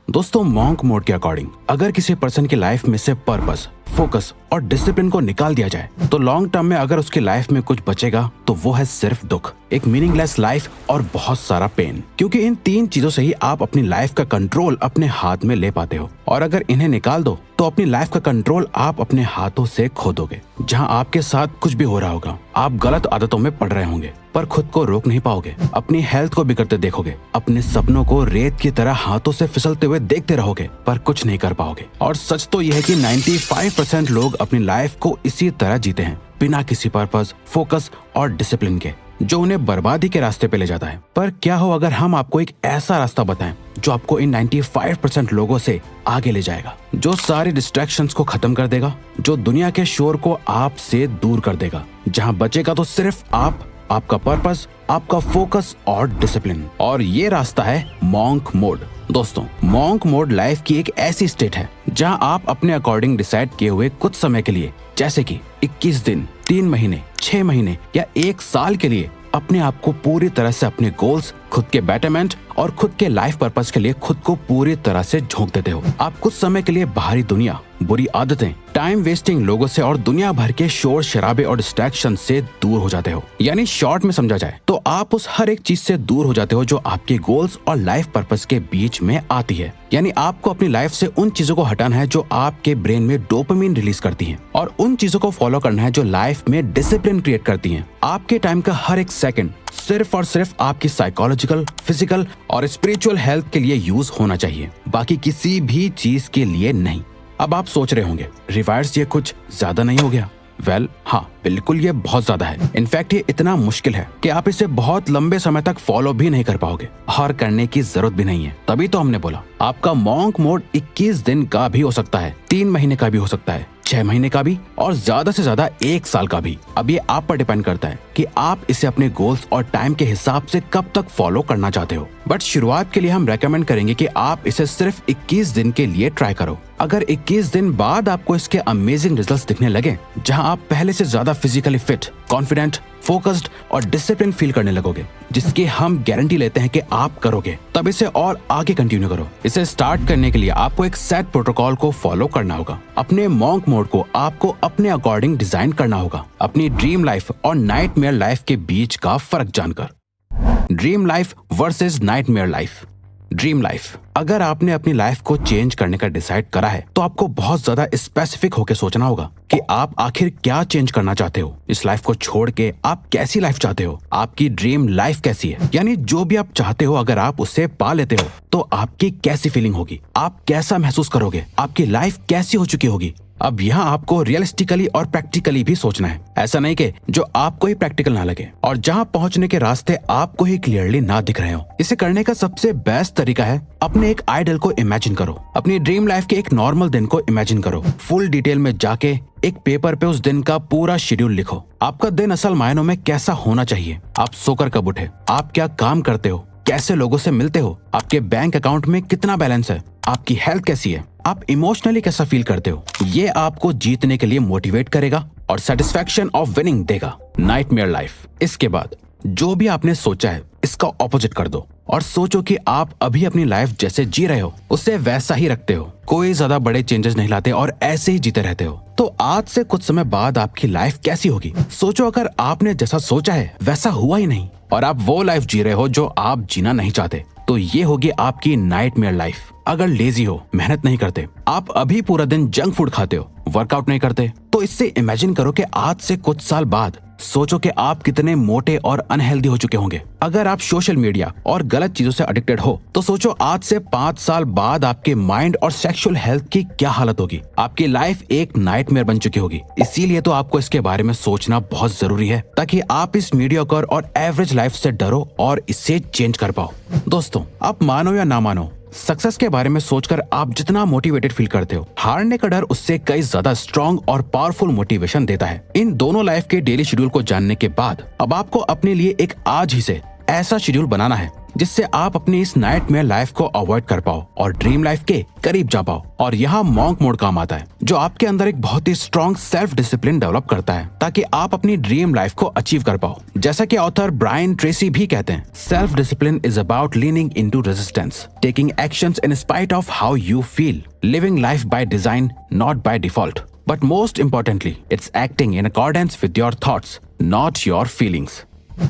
दोस्तों, monk mode के according अगर किसी पर्सन की लाइफ में से पर्पस, फोकस और डिसिप्लिन को निकाल दिया जाए तो लॉन्ग टर्म में अगर उसकी लाइफ में कुछ बचेगा तो वो है सिर्फ दुख, एक मीनिंगलेस लाइफ और बहुत सारा पेन। क्योंकि इन तीन चीजों से ही आप अपनी लाइफ का कंट्रोल अपने हाथ में ले पाते हो, और अगर इन्हें निकाल दो तो अपनी लाइफ का कंट्रोल आप अपने हाथों से खो दोगे। जहां आपके साथ कुछ भी हो रहा होगा, आप गलत आदतों में पड़ रहे होंगे पर खुद को रोक नहीं पाओगे, अपनी हेल्थ को बिगड़ते देखोगे, अपने सपनों को रेत की तरह हाथों से फिसलते हुए देखते रहोगे पर कुछ नहीं कर पाओगे। और सच तो यह है कि 95% लोग अपनी लाइफ को इसी तरह जीते हैं, बिना किसी पर्पस, फोकस और डिसिप्लिन के, जो उन्हें बर्बादी के रास्ते पे ले जाता है। पर क्या हो अगर हम आपको एक ऐसा रास्ता बताएं जो आपको इन 95% लोगों से आगे ले जाएगा, जो सारी डिस्ट्रैक्शंस को खत्म कर देगा, जो दुनिया के शोर को आपसे दूर कर देगा। जहां बचेगा तो सिर्फ आप, आपका पर्पस, आपका फोकस और डिसिप्लिन। और ये रास्ता है मॉन्क मोड। दोस्तों, मॉन्क मोड लाइफ की एक ऐसी स्टेट है जहां आप अपने अकॉर्डिंग डिसाइड किए हुए कुछ समय के लिए, जैसे कि 21 दिन, 3 महीने, 6 महीने या 1 साल के लिए अपने आप को पूरी तरह से अपने गोल्स, खुद के बेटरमेंट और खुद के लाइफ पर्पस के लिए खुद को पूरी तरह से झोंक देते हो। आप कुछ समय के लिए बाहरी दुनिया, बुरी आदतें, टाइम वेस्टिंग लोगों से और दुनिया भर के शोर शराबे और डिस्ट्रैक्शन से दूर हो जाते हो। यानी शॉर्ट में समझा जाए तो आप उस हर एक चीज से दूर हो जाते हो जो आपके गोल्स और लाइफ पर्पस के बीच में आती है। यानी आपको अपनी लाइफ से उन चीजों को हटाना है जो आपके ब्रेन में डोपामिन रिलीज करती हैं, और उन चीजों को फॉलो करना है जो लाइफ में डिसिप्लिन क्रिएट करती हैं। आपके टाइम का हर एक सेकंड सिर्फ और सिर्फ आपकी साइकोलॉजिकल, फिजिकल और स्पिरिचुअल हेल्थ के लिए यूज होना चाहिए, बाकी किसी भी चीज के लिए नहीं। अब आप सोच रहे होंगे, रिवायर्स ये कुछ ज्यादा नहीं हो गया? वेल, हाँ, बिल्कुल ये बहुत ज्यादा है। इनफैक्ट ये इतना मुश्किल है कि आप इसे बहुत लंबे समय तक फॉलो भी नहीं कर पाओगे, और करने की जरूरत भी नहीं है। तभी तो हमने बोला आपका मॉन्क मोड 21 दिन का भी हो सकता है, 3 महीने का भी हो सकता है, 6 महीने का भी, और ज्यादा से ज्यादा 1 साल का भी। अब ये आप पर डिपेंड करता है कि आप इसे अपने गोल्स और टाइम के हिसाब से कब तक फॉलो करना चाहते हो। बट शुरुआत के लिए हम रेकमेंड करेंगे कि आप इसे सिर्फ 21 दिन के लिए ट्राई करो। अगर 21 दिन बाद आपको इसके अमेजिंग रिजल्ट्स दिखने लगे, जहां आप पहले से ज्यादा फिजिकली फिट, कॉन्फिडेंट, फोकस्ड और डिसिप्लिन फील करने लगोगे, जिसकी हम गारंटी लेते हैं कि आप करोगे, तब इसे और आगे कंटिन्यू करो। इसे स्टार्ट करने के लिए आपको एक सेट प्रोटोकॉल को फॉलो करना होगा। अपने मॉन्क मोड को आपको अपने अकॉर्डिंग डिजाइन करना होगा, अपनी ड्रीम लाइफ और नाइटमेयर लाइफ के बीच का फर्क जानकर। Dream life versus nightmare life. Dream life, अगर आपने अपनी लाइफ को चेंज करने का डिसाइड करा है तो आपको बहुत ज्यादा स्पेसिफिक होकर सोचना होगा कि आप आखिर क्या चेंज करना चाहते हो। इस लाइफ को छोड़ के आप कैसी लाइफ चाहते हो, आपकी ड्रीम लाइफ कैसी है। यानी जो भी आप चाहते हो, अगर आप उसे पा लेते हो तो आपकी कैसी फीलिंग होगी, आप कैसा महसूस करोगे, आपकी लाइफ कैसी हो चुकी होगी। अब यहाँ आपको रियलिस्टिकली और प्रैक्टिकली भी सोचना है। ऐसा नहीं कि जो आपको ही प्रैक्टिकल ना लगे और जहाँ पहुँचने के रास्ते आपको ही क्लियरली ना दिख रहे हो। इसे करने का सबसे बेस्ट तरीका है, अपने एक आइडल को इमेजिन करो। अपनी ड्रीम लाइफ के एक नॉर्मल दिन को इमेजिन करो। फुल डिटेल में जाके एक पेपर पे उस दिन का पूरा शेड्यूल लिखो। आपका दिन असल मायनों में कैसा होना चाहिए। आप सोकर कब उठे, आप क्या काम करते हो, कैसे लोगों से मिलते हो, आपके बैंक अकाउंट में कितना बैलेंस है, आपकी हेल्थ कैसी है, आप इमोशनली कैसा फील करते हो। ये आपको जीतने के लिए मोटिवेट करेगा और सेटिस्फैक्शन ऑफ विनिंग देगा। Nightmare life. इसके बाद जो भी आपने सोचा है इसका ऑपोजिट कर दो और सोचो कि आप अभी अपनी लाइफ जैसे जी रहे हो उसे वैसा ही रखते हो, कोई ज्यादा बड़े चेंजेस नहीं लाते और ऐसे ही जीते रहते हो। तो आज से कुछ समय बाद आपकी लाइफ कैसी होगी। सोचो अगर आपने जैसा सोचा है वैसा हुआ ही नहीं और आप वो लाइफ जी रहे हो जो आप जीना नहीं चाहते, तो ये होगी आपकी नाइटमेयर लाइफ। अगर लेजी हो, मेहनत नहीं करते, आप अभी पूरा दिन जंक फूड खाते हो, वर्कआउट नहीं करते, तो इससे इमेजिन करो कि आज से कुछ साल बाद सोचो कि आप कितने मोटे और अनहेल्दी हो चुके होंगे। अगर आप सोशल मीडिया और गलत चीजों से एडिक्टेड हो तो सोचो आज से 5 साल बाद आपके माइंड और सेक्सुअल हेल्थ की क्या हालत होगी। आपकी लाइफ एक नाइटमेयर बन चुकी होगी। इसीलिए तो आपको इसके बारे में सोचना बहुत जरूरी है ताकि आप इस मीडियोकर और एवरेज लाइफ से डरो और इसे चेंज कर पाओ। दोस्तों, आप मानो या ना मानो, सक्सेस के बारे में सोचकर आप जितना मोटिवेटेड फील करते हो, हारने का डर उससे कई ज्यादा स्ट्रॉन्ग और पावरफुल मोटिवेशन देता है। इन दोनों लाइफ के डेली शेड्यूल को जानने के बाद अब आपको अपने लिए एक आज ही से ऐसा शेड्यूल बनाना है जिससे आप अपनी इस नाइटमेयर लाइफ को अवॉइड कर पाओ और ड्रीम लाइफ के करीब जा पाओ। और यहाँ मॉन्क मोड काम आता है, जो आपके अंदर एक बहुत ही स्ट्रॉन्ग सेल्फ डिसिप्लिन डेवलप करता है ताकि आप अपनी ड्रीम लाइफ को अचीव कर पाओ। जैसा कि ऑथर ब्रायन ट्रेसी भी कहते हैं, self discipline is about leaning into resistance, taking actions in spite of how you feel, living life by design not by default, but most importantly it's acting in accordance with your thoughts not your feelings.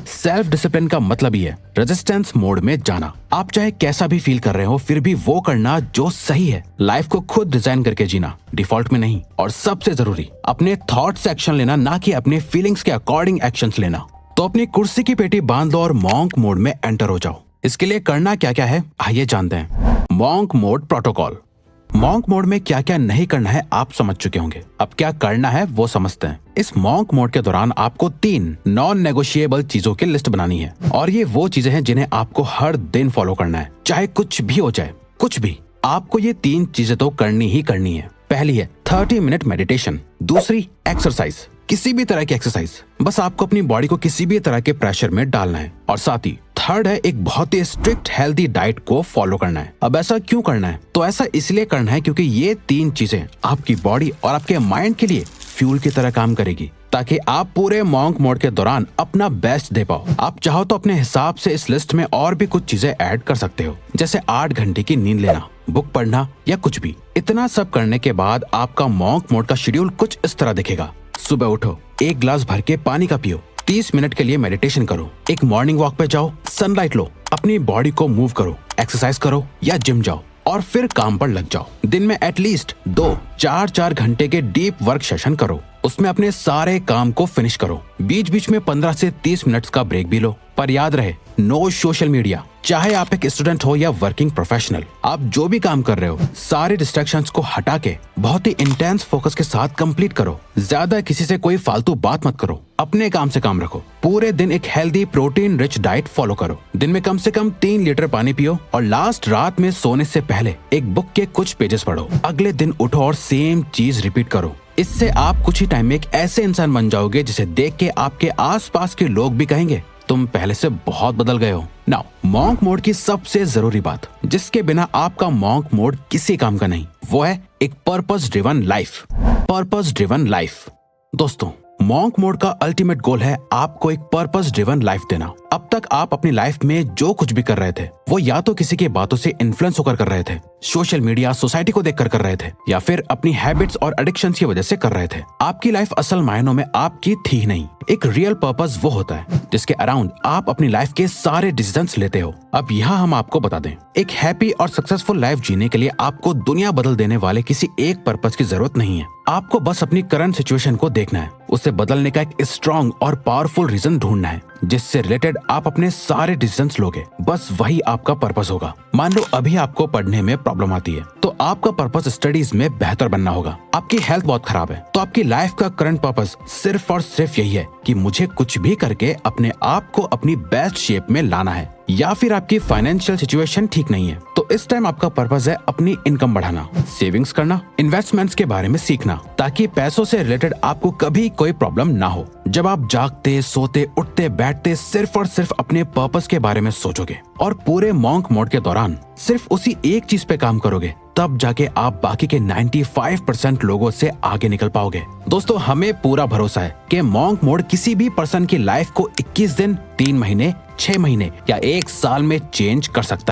Self discipline का मतलब ही है resistance mode में जाना। आप चाहे कैसा भी feel कर रहे हो, फिर भी वो करना जो सही है। लाइफ को खुद डिजाइन करके जीना, डिफॉल्ट में नहीं। और सबसे जरूरी, अपने थॉट्स से एक्शन लेना, ना कि अपने फीलिंग्स के अकॉर्डिंग एक्शंस लेना। तो अपनी कुर्सी की पेटी बांध लो और मॉन्क मोड में एंटर हो जाओ। इसके लिए करना क्या क्या है, आइए जानते हैं। Monk mode protocol. Monk mode में क्या क्या नहीं करना है आप समझ चुके होंगे। अब क्या करना है वो समझते हैं। इस मॉन्क मोड के दौरान आपको 3 नॉन नेगोशिएबल चीजों की लिस्ट बनानी है, और ये वो चीजें हैं जिन्हें आपको हर दिन फॉलो करना है, चाहे कुछ भी हो जाए। कुछ भी, आपको ये 3 चीजें तो करनी ही करनी है। पहली है 30 मिनट मेडिटेशन। दूसरी, एक्सरसाइज, किसी भी तरह की एक्सरसाइज, बस आपको अपनी बॉडी को किसी भी तरह के प्रेशर में डालना है। और साथ ही थर्ड है एक बहुत ही स्ट्रिक्ट हेल्दी डाइट को फॉलो करना है। अब ऐसा क्यों करना है? तो ऐसा इसलिए करना है क्योंकि ये 3 चीजें आपकी बॉडी और आपके माइंड के लिए फ्यूल की तरह काम करेगी, ताकि आप पूरे मॉन्क मोड के दौरान अपना बेस्ट दे पाओ। आप चाहो तो अपने हिसाब से इस लिस्ट में और भी कुछ चीजें ऐड कर सकते हो, जैसे 8 घंटे की नींद लेना, बुक पढ़ना या कुछ भी। इतना सब करने के बाद आपका मॉन्क मोड का शेड्यूल कुछ इस तरह दिखेगा। सुबह उठो, 1 गिलास भर के पानी का पियो, 30 मिनट के लिए मेडिटेशन करो, एक मॉर्निंग वॉक पे जाओ, सनलाइट लो, अपनी बॉडी को मूव करो, एक्सरसाइज करो या जिम जाओ, और फिर काम पर लग जाओ। दिन में एटलीस्ट 2-4 घंटे के डीप वर्क सेशन करो, उसमें अपने सारे काम को फिनिश करो। बीच बीच में 15 से 30 मिनट्स का ब्रेक भी लो, पर याद रहे, नो सोशल मीडिया। चाहे आप एक स्टूडेंट हो या वर्किंग प्रोफेशनल, आप जो भी काम कर रहे हो, सारे डिस्ट्रैक्शंस को हटा के बहुत ही इंटेंस फोकस के साथ कंप्लीट करो। ज्यादा किसी से कोई फालतू बात मत करो, अपने काम से काम रखो। पूरे दिन एक healthy protein rich diet follow करो। दिन में कम से कम 3 लीटर पानी पियो, और लास्ट रात में सोने से पहले एक बुक के कुछ पेजेस पढ़ो। अगले दिन उठो और सेम चीज रिपीट करो। इससे आप कुछ ही टाइम में एक ऐसे इंसान बन जाओगे जिसे देख के आपके आसपास के लोग भी कहेंगे तुम पहले से बहुत बदल गए हो। नाउ, मॉन्क मोड की सबसे जरूरी बात, जिसके बिना आपका मॉन्क मोड किसी काम का नहीं, वो है एक purpose driven life. Purpose driven life. दोस्तों, मॉन्क मोड का अल्टीमेट गोल है आपको एक पर्पस ड्रिवन लाइफ देना। अब तक आप अपनी लाइफ में जो कुछ भी कर रहे थे, वो या तो किसी की बातों से इन्फ्लुएंस होकर कर रहे थे, सोशल मीडिया, सोसाइटी को देखकर कर रहे थे, या फिर अपनी हैबिट्स और एडिक्शंस की वजह से कर रहे थे। आपकी लाइफ असल मायनों में आपकी थी ही नहीं। एक रियल पर्पस वो होता है जिसके अराउंड आप अपनी लाइफ के सारे डिसीजंस लेते हो। अब यहाँ हम आपको बता दें, एक हैप्पी और सक्सेसफुल लाइफ जीने के लिए आपको दुनिया बदल देने वाले किसी एक पर्पस की जरूरत नहीं है। आपको बस अपनी करंट सिचुएशन को देखना है, उसे बदलने का एक स्ट्रॉन्ग और पावरफुल रीजन ढूंढना है जिससे रिलेटेड आप अपने सारे डिसीजंस लोगे। बस वही आपका पर्पस होगा। मान लो अभी आपको पढ़ने में प्रॉब्लम आती है, तो आपका पर्पस स्टडीज में बेहतर बनना होगा। आपकी हेल्थ बहुत खराब है, तो आपकी लाइफ का करंट पर्पस सिर्फ और सिर्फ यही है कि मुझे कुछ भी करके अपने आप को अपनी बेस्ट शेप में लाना है। या फिर आपकी फाइनेंशियल सिचुएशन ठीक नहीं है, तो इस टाइम आपका पर्पस है अपनी इनकम बढ़ाना, सेविंग्स करना, इन्वेस्टमेंट्स के बारे में सीखना, ताकि पैसों से रिलेटेड आपको कभी कोई प्रॉब्लम ना हो। जब आप जागते, सोते, उठते, बैठते सिर्फ और सिर्फ अपने पर्पस के बारे में सोचोगे और पूरे मॉन्क मोड के दौरान सिर्फ उसी एक चीज पे काम करोगे, तब जाके आप बाकी के 95% लोगों से आगे निकल पाओगे। दोस्तों, हमें पूरा भरोसा है कि मॉन्क मोड किसी भी पर्सन की लाइफ को 21 दिन, 3 महीने, 6 महीने या 1 साल में चेंज कर सकता है।